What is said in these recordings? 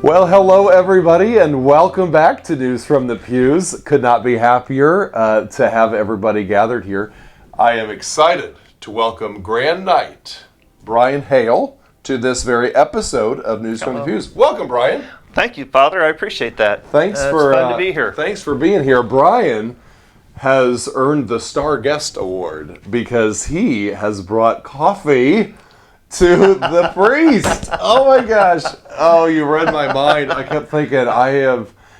Well, hello everybody, and welcome back to News from the Pews. Could not be happier to have everybody gathered here. I am excited to welcome Grand Knight Brian Hale to this very episode of News from the Pews. Welcome, Brian. Thank you, Father. I appreciate that. Thanks It's for fun to be here. Thanks for being here. Brian has earned the Star Guest Award because he has brought coffee to the priest. Oh my gosh. Oh, you read my mind. I kept thinking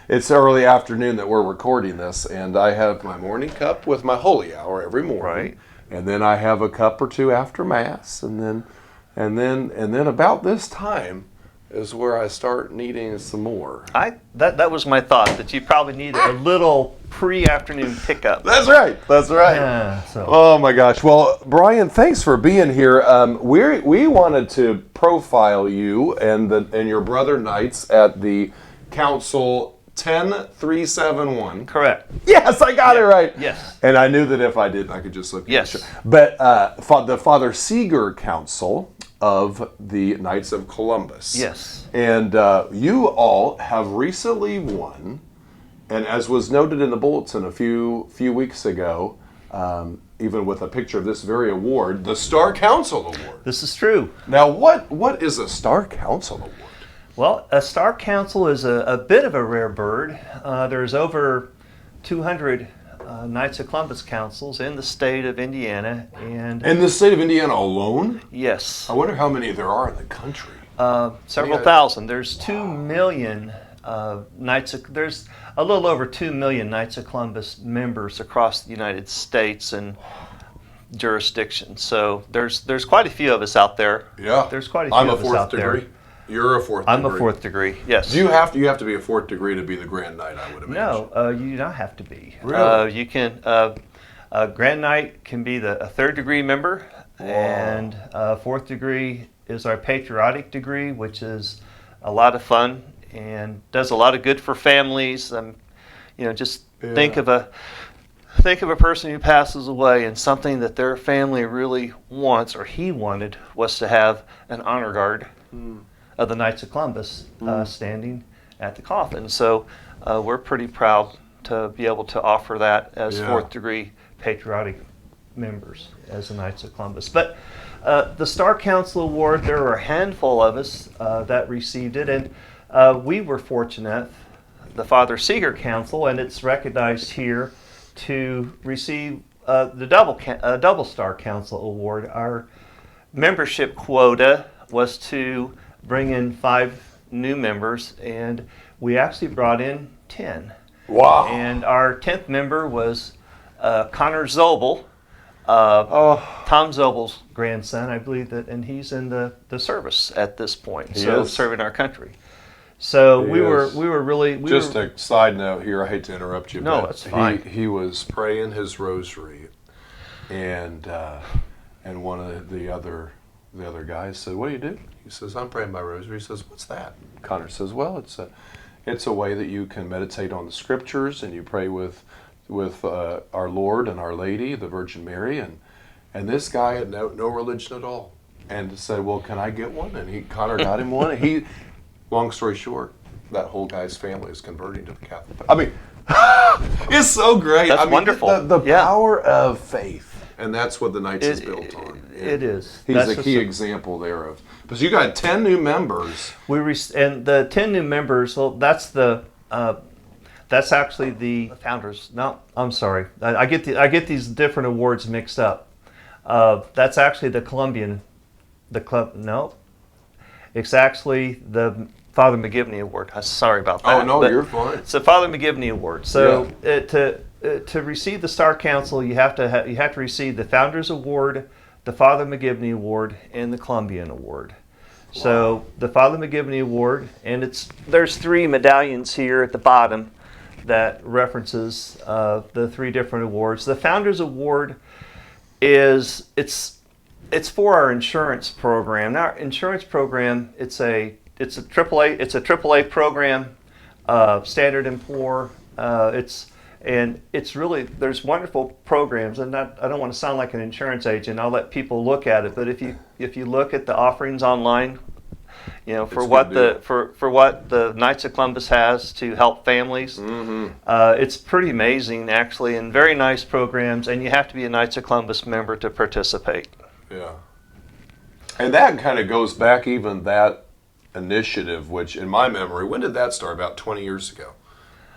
it's early afternoon that we're recording this, and I have my morning cup with my holy hour every morning. Right. And then I have a cup or two after Mass, and then about this time is where I start needing some more. That was my thought, that you probably need a little pre-afternoon pickup. That's right. Oh my gosh. Well, Brian, thanks for being here. We wanted to profile you and your brother knights at the Council 10371. Correct. Yes, I got it right. Yes. And I knew that if I didn't, I could just look. Yes. But the Father Seger Council of the Knights of Columbus. Yes. And you all have recently won, and as was noted in the bulletin a few weeks ago, even with a picture of this very award, the Star Council Award. This is true. Now, what is a Star Council Award? Well, a Star Council is a bit of a rare bird. There's over 200 Knights of Columbus councils in the state of Indiana. And in the state of Indiana alone? Yes. I wonder how many there are in the country. Several thousand. There's 2 million there's a little over 2 million Knights of Columbus members across the United States and jurisdictions. So there's quite a few of us out there. Yeah. There's quite a few of us out there. I'm a fourth degree. You're a fourth degree. I'm a fourth degree, yes. Do you have to be a fourth degree to be the Grand Knight, I would imagine? No, you do not have to be. Really? You can, Grand Knight can be a third degree member, and fourth degree is our patriotic degree, which is a lot of fun and does a lot of good for families. Think of a person who passes away, and something that their family really wants, or he wanted, was to have an honor guard of the Knights of Columbus standing at the coffin. So we're pretty proud to be able to offer that as fourth degree patriotic members as the Knights of Columbus. But the Star Council Award, there were a handful of us that received it, and we were fortunate, the Father Seger Council, and it's recognized here, to receive the Double Star Council Award. Our membership quota was to bring in 5 new members, and we actually brought in 10. Wow. And our 10th member was Connor Zobel, Tom Zobel's grandson, I believe, and he's in the service at this point, serving our country. So we were really... A side note here, I hate to interrupt you, no, but that's fine. He was praying his rosary, and one of the other guys said, "What do you do?" He says, "I'm praying my rosary." He says, "What's that?" Connor says, "Well, it's a way that you can meditate on the scriptures, and you pray with our Lord and Our Lady, the Virgin Mary." And this guy had no religion at all, and said, "Well, can I get one?" And Connor got him one. And long story short, that whole guy's family is converting to the Catholic faith. I mean, it's so great. That's wonderful. The power of faith. And that's what the Knights is built on. It is. He's a key example there of. Because you got 10 new members. And the 10 new members. Well, that's actually the founders. No, I'm sorry. I get these different awards mixed up. That's actually the Columbian. No, it's actually the Father McGivney Award. Sorry about that. Oh no, you're fine. It's the Father McGivney Award. So to receive the Star Council, you have to receive the Founders Award, the Father McGivney Award, and the Columbian Award. Wow. So the Father McGivney Award, and there's 3 medallions here at the bottom that references the 3 different awards. The Founders Award it's for our insurance program. Now, our insurance program, it's a AAA program, Standard & Poor. It's really, there's wonderful programs, and I don't want to sound like an insurance agent. I'll let people look at it, but if you look at the offerings online, for It's a what good for what the Knights of Columbus has to help families. Mm-hmm. It's pretty amazing, actually, and very nice programs. And you have to be a Knights of Columbus member to participate. Yeah. And that kind of goes back, even that initiative, which in my memory, when did that start? About 20 years ago?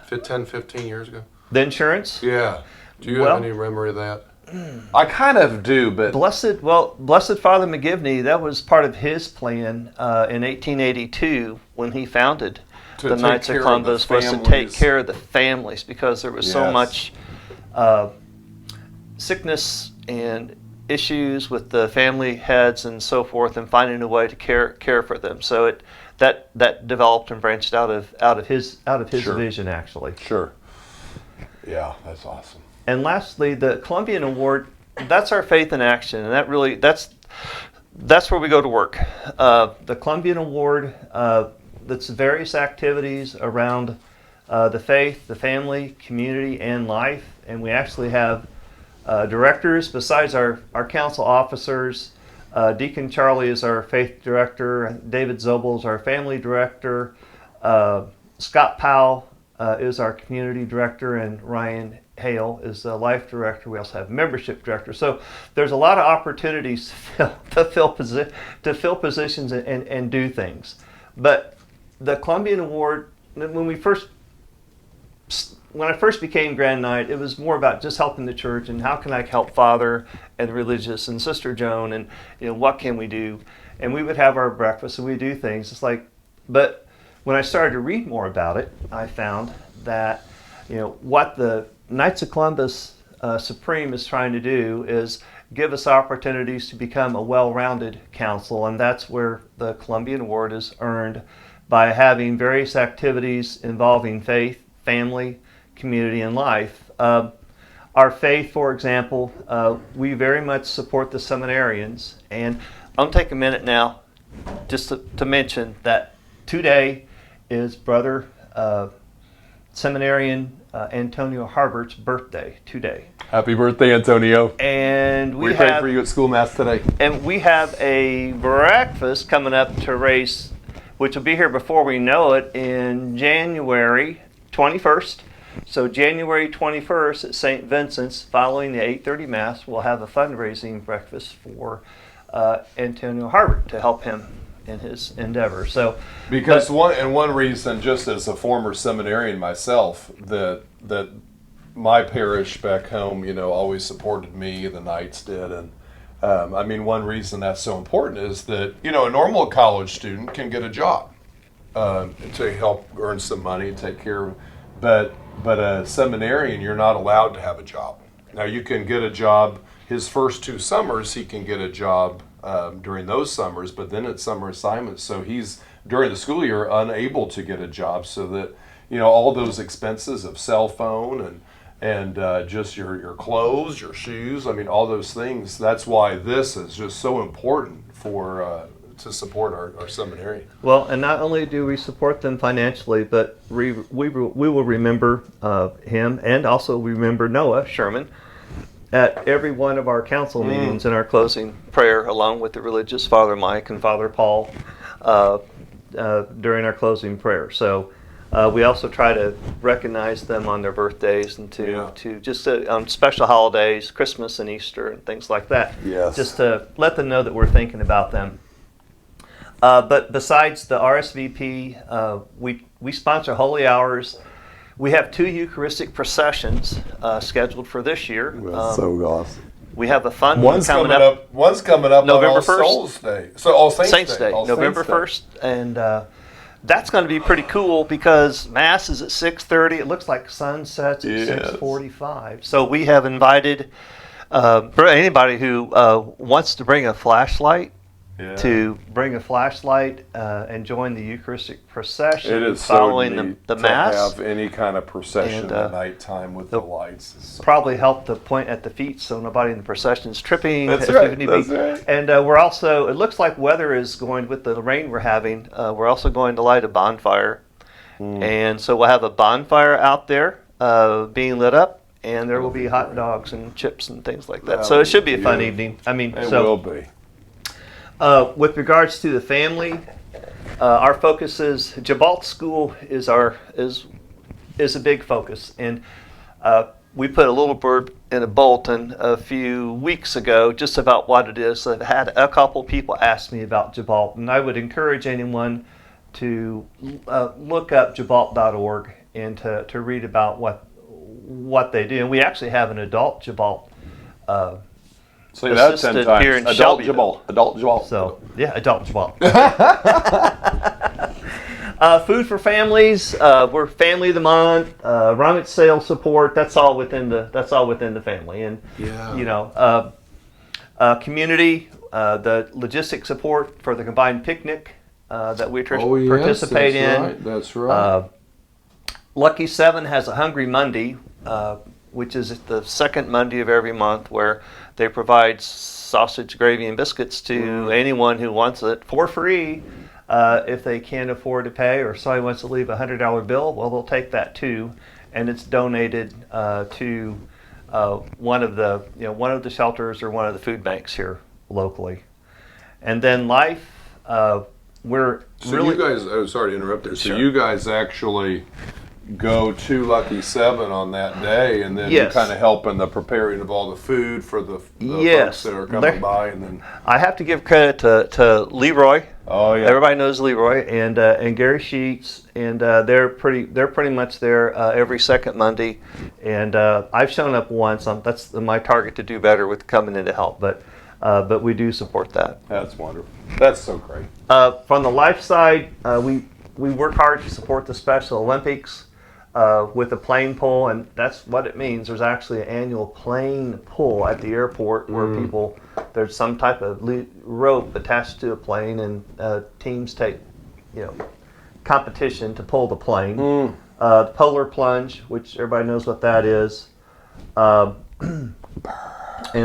10, 15 years ago? The insurance? Yeah. Do you Well- have any memory of that? I kind of do, but Blessed Father McGivney, that was part of his plan in 1882 when he founded To the take Knights care of of Columbus, the was to take families. care of the families because there was so Yes. much sickness and issues with the family heads and so forth, and finding a way to care for them. So that developed and branched out of his Sure. vision, actually. sure. Yeah, that's awesome. And lastly, the Columbian Award, that's our faith in action, and that's where we go to work. The Columbian Award, that's various activities around the faith, the family, community, and life. And we actually have directors besides our council officers. Deacon Charlie is our faith director. David Zobel is our family director. Scott Powell is our community director, and Ryan Hale is the life director. We also have membership director. So there's a lot of opportunities to fill positions and do things. But the Columbian Award, when I first became Grand Knight, it was more about just helping the church and how can I help Father and the religious and Sister Joan, and what can we do? And we would have our breakfast and we do things. It's like, but when I started to read more about it, I found that what the Knights of Columbus Supreme is trying to do is give us opportunities to become a well-rounded council, and that's where the Columbian Award is earned by having various activities involving faith, family, community, and life. Our faith, for example, we very much support the seminarians, and I'm going to take a minute now just to mention that today is Brother Seminarian Antonio Harbert's birthday today. Happy birthday, Antonio. And We prayed for you at school mass today. And we have a breakfast coming up to raise, which will be here before we know it, in January 21st. So January 21st at St. Vincent's, following the 8:30 Mass, we'll have a fundraising breakfast for Antonio Harbert to help him in his endeavor. So, Because one reason, just as a former seminarian myself, that my parish back home, always supported me. The Knights did, and one reason that's so important is that a normal college student can get a job to help earn some money, take care of, but a seminarian, you're not allowed to have a job. Now you can get a job. His first 2 summers, he can get a job during those summers, but then it's summer assignments, so he's during the school year unable to get a job, so that all those expenses of cell phone and just your clothes, your shoes, all those things. That's why this is just so important for to support our seminary. well, and not only do we support them financially, but we will remember him, and also remember Noah Sherman at every one of our council meetings in our closing prayer, along with the religious Father Mike and Father Paul during our closing prayer. So we also try to recognize them on their birthdays and to just on special holidays, Christmas and Easter and things like that. Yes. Just to let them know that we're thinking about them. But besides the RSVP, we sponsor Holy Hours. We have 2 Eucharistic processions scheduled for this year. So awesome. We have a fun One's one coming up. One's coming up November on All 1st. Souls Day. So All Saints Day, All November Saints Day. 1st, and that's going to be pretty cool because Mass is at 6:30. It looks like sunsets at Yes. 6:45. So we have invited for anybody who wants to bring a flashlight. Yeah. To bring a flashlight and join the Eucharistic procession It is following so neat the to Mass. have any kind of procession And, at nighttime with the they'll lights. It's so Probably help to point at the feet so nobody in the procession is tripping. That's if right, need that's be. right. And we're also, it looks like weather is going, with the rain we're having, we're also going to light a bonfire. And so we'll have a bonfire out there being lit up, and there will be hot dogs and chips and things like that. So it should be a fun evening. It so will be. with regards to the family, our focus is Jabalt School is a big focus, and we put a little blurb in a bulletin a few weeks ago just about what it is. I've had a couple people ask me about Jabalt, and I would encourage anyone to look up jabalt.org and to read about what they do. And we actually have an adult Jabalt Say that 10 assistant times. here in Adult Shelbyville. Jabal. Adult Jabal. So, yeah, adult Jabalt. Food for families. We're Family of the Month. Rummage sale support. That's all within the family. And Yeah. community. The logistic support for the combined picnic that we Oh, yes, participate that's in. Right. That's right. Lucky 7 has a Hungry Monday, which is the second Monday of every month, where they provide sausage, gravy, and biscuits to anyone who wants it for free. If they can't afford to pay, or somebody wants to leave a $100 bill, well, they'll take that too, and it's donated to one of the shelters or one of the food banks here locally. And then Life, we're So really. you guys, oh, sorry to interrupt there. So Sure. you guys actually go to Lucky 7 on that day, and then Yes. you kind of help in the preparing of all the food for the Yes. folks that are coming There- by, and then I have to give credit to Leroy. oh yeah, Everybody knows Leroy and Gary Sheets, and they're pretty much there every second Monday. And I've shown up once. That's my target to do better with coming in to help. But we do support that. that's wonderful. That's so great. From the Life side, we work hard to support the Special Olympics with a plane pull, and that's what it means. There's actually an annual plane pull at the airport where there's some type of rope attached to a plane, and teams take, competition to pull the plane. The polar plunge, which everybody knows what that is. And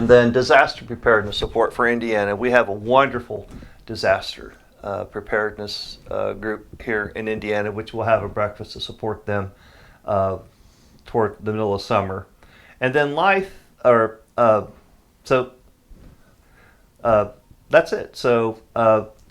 then disaster preparedness support for Indiana. We have a wonderful disaster preparedness group here in Indiana, which will have a breakfast to support them toward the middle of summer. And then Life, that's it. So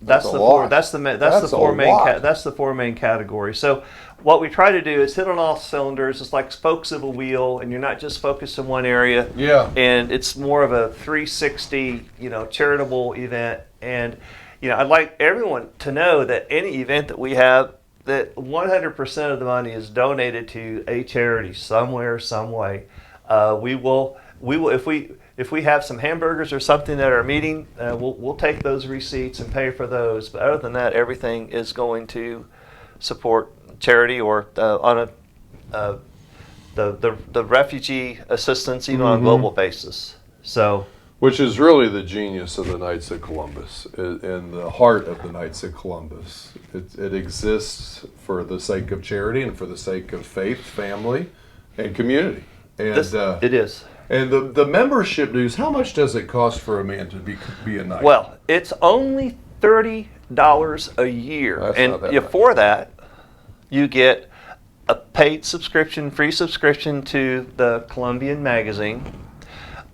That's a lot. that's the four main categories. So what we try to do is hit on all cylinders. It's like spokes of a wheel, and you're not just focused in one area. Yeah. And it's more of a 360, charitable event. And I'd like everyone to know that any event that we have, that 100% of the money is donated to a charity somewhere, some way. We will if we have some hamburgers or something at our meeting, we'll take those receipts and pay for those. But other than that, everything is going to support charity or on the refugee assistance, even on a global basis. So. Which is really the genius of the Knights of Columbus, in the heart of the Knights of Columbus. It exists for the sake of charity and for the sake of faith, family, and community. And It is. And the membership dues, how much does it cost for a man to be a knight? Well, it's only $30 a year. That's and not that much. for that, you get a paid subscription, free subscription to the Columbian magazine.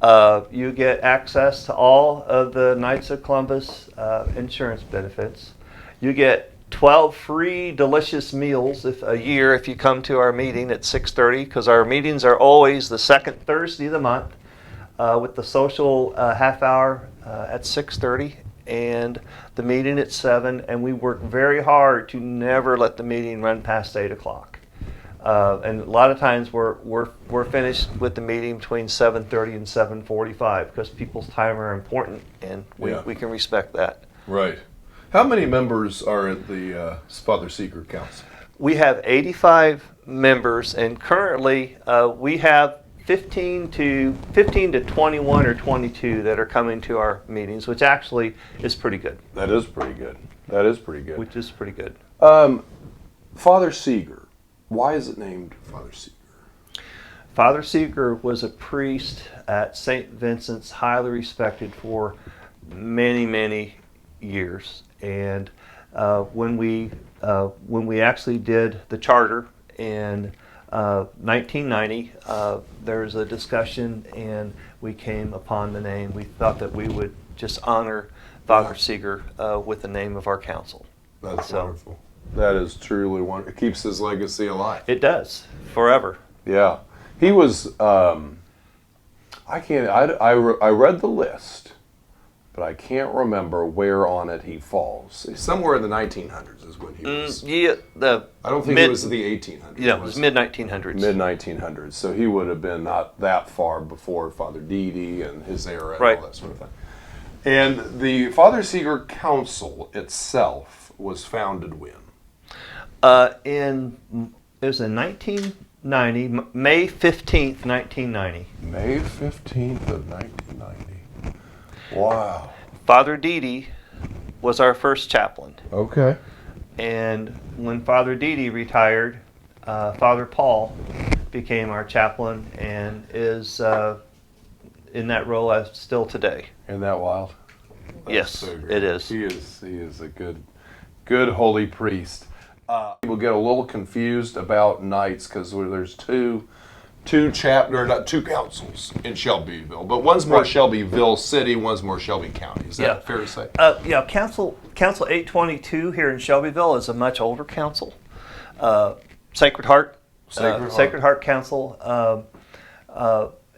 You get access to all of the Knights of Columbus insurance benefits. You get 12 free delicious meals a year if you come to our meeting at 6:30, because our meetings are always the second Thursday of the month with the social half hour at 6:30 and the meeting at 7. And we work very hard to never let the meeting run past 8 o'clock. And a lot of times we're finished with the meeting between 7:30 and 7:45 because people's time are important, and we can respect that. Right. How many members are at the Father Seger Council? We have 85 members, and currently we have 15 to 21 or 22 that are coming to our meetings, which actually is pretty good. That is pretty good. That is pretty good. Which is pretty good. Father Seger. Why is it named Father Seger? Father Seger was a priest at St. Vincent's, highly respected for many, many years. And when we actually did the charter in 1990, there was a discussion, and we came upon the name. We thought that we would just honor Father Seger with the name of our council. That's wonderful. That is truly wonderful. It keeps his legacy alive. It does, forever. Yeah. He was, I read the list, but I can't remember where on it he falls. Somewhere in the 1900s is when he was. I don't think it was the 1800s. Yeah, it was mid-1900s. Mid-1900s. So he would have been not that far before Father Dede and his era and all that sort of thing. And the Father Seger Council itself was founded when? It was in 1990, May 15th, 1990. May 15th of 1990. Wow. Father Dede was our first chaplain. Okay. And when Father Dede retired, Father Paul became our chaplain and is in that role as still today. Isn't that wild? That's yes, so great. it is. He is a good holy priest. People get a little confused about knights because there's two councils in Shelbyville, but one's more Shelbyville City, one's more Shelby County. Is that fair to say? Council 822 here in Shelbyville is a much older council. Sacred Heart Council,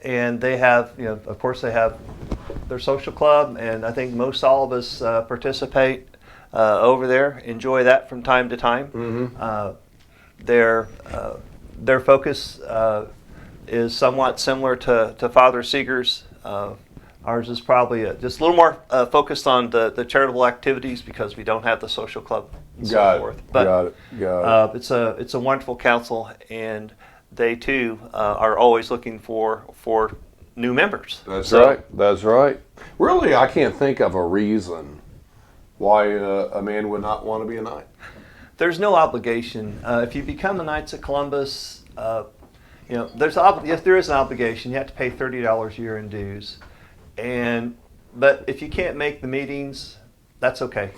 and they have, of course, they have their social club, and I think most all of us participate over there. Enjoy that from time to time. Mm-hmm. Their focus is somewhat similar to Father Seger's. Ours is probably just a little more focused on the charitable activities because we don't have the social club and so forth. But got it. It's a wonderful council, and they too are always looking for new members. That's right. Really, I can't think of a reason why a man would not want to be a knight. There's no obligation. If you become a Knights of Columbus, yes, there is an obligation. You have to pay $30 a year in dues, but if you can't make the meetings, that's okay.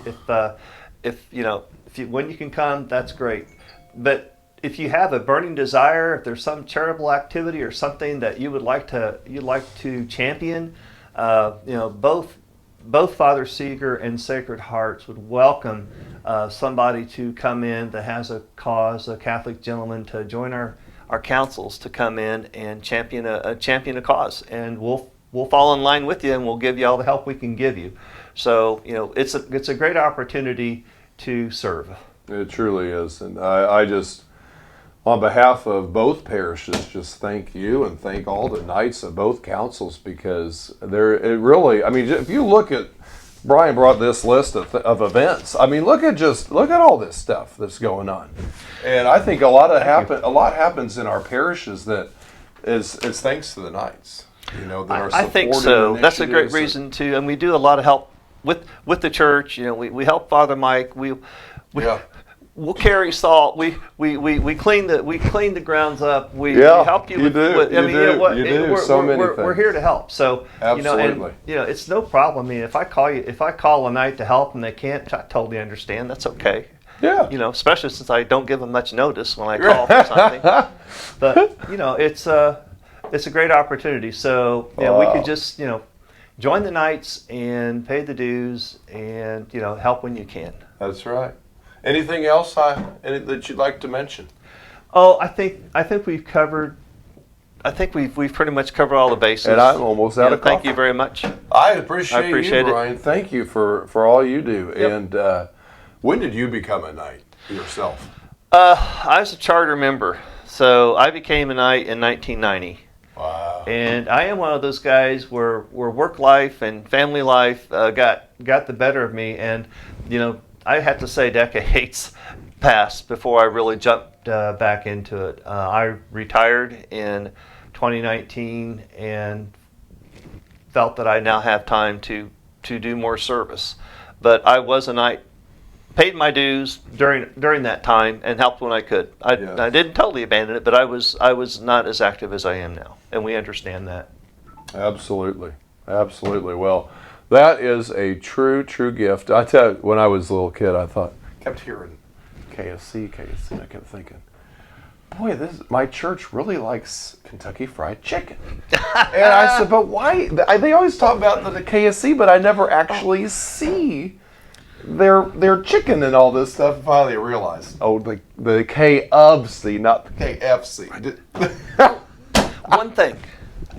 When you can come, that's great. But if you have a burning desire, if there's some charitable activity or something that you'd like to champion, both Father Seger and Sacred Hearts would welcome somebody to come in that has a cause, a Catholic gentleman, to join our councils to come in and champion a cause, and we'll fall in line with you, and we'll give you all the help we can give you. So it's a great opportunity to serve. It truly is, and I just, on behalf of both parishes, just thank you and thank all the knights of both councils, because if you look at, Brian brought this list of events. I mean, look at all this stuff that's going on, and I think a lot happens in our parishes that is thanks to the knights. I think so. That's a great reason too, and we do a lot of help with the church. We help Father Mike. We'll carry salt. We clean the grounds up. We help you. We're here to help. So absolutely. It's no problem. I mean, if I call a night to help and they can't, I totally understand. That's okay. Yeah. Especially since I don't give them much notice when I call for something. But it's a great opportunity. So we could just join the Knights and pay the dues and help when you can. That's right. Anything else that you'd like to mention? Oh, I think we've covered. I think we've pretty much covered all the bases. And I'm almost out of coffee. Thank you very much. I appreciate you, Brian. it. Thank you for all you do. Yep. And when did you become a knight yourself? I was a charter member, so I became a knight in 1990. Wow. And I am one of those guys where work life and family life got the better of me, and I have to say decades passed before I really jumped back into it. I retired in 2019 and felt that I now have time to do more service. But I was a knight, paid my dues during that time, and helped when I could. I didn't totally abandon it, but I was not as active as I am now, and we understand that. Absolutely. Well, that is a true gift. I tell you, when I was a little kid, I kept hearing KFC, and I kept thinking, boy, my church really likes Kentucky Fried Chicken. And I said, but why? They always talk about the KFC, but I never actually see they're chicken and all this stuff. Finally, I realized, oh, the KFC, not the KFC.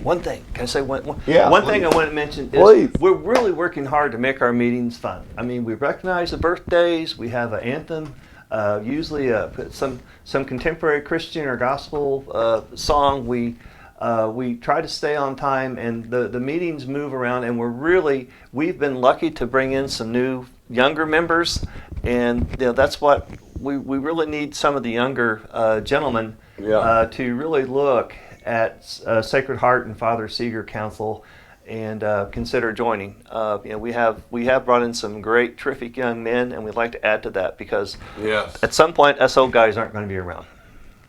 One thing. Can I say one? Yeah, One please. thing I want to mention is Please. we're really working hard to make our meetings fun. I mean, we recognize the birthdays. We have an anthem, usually some contemporary Christian or gospel song. We try to stay on time, and the meetings move around. And we've been lucky to bring in some new younger members, and that's what we really need some of the younger gentlemen to really look at Sacred Heart and Father Seger Council and consider joining. We have brought in some great, terrific young men, and we'd like to add to that because at some point us old guys aren't going to be around.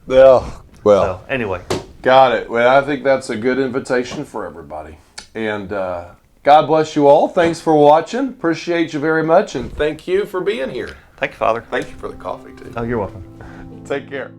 Yeah. Well. So anyway, Got it. Well, I think that's a good invitation for everybody. And God bless you all. Thanks for watching. Appreciate you very much, and thank you for being here. thank you, Father. Thank you for the coffee too. Oh, you're welcome. Take care.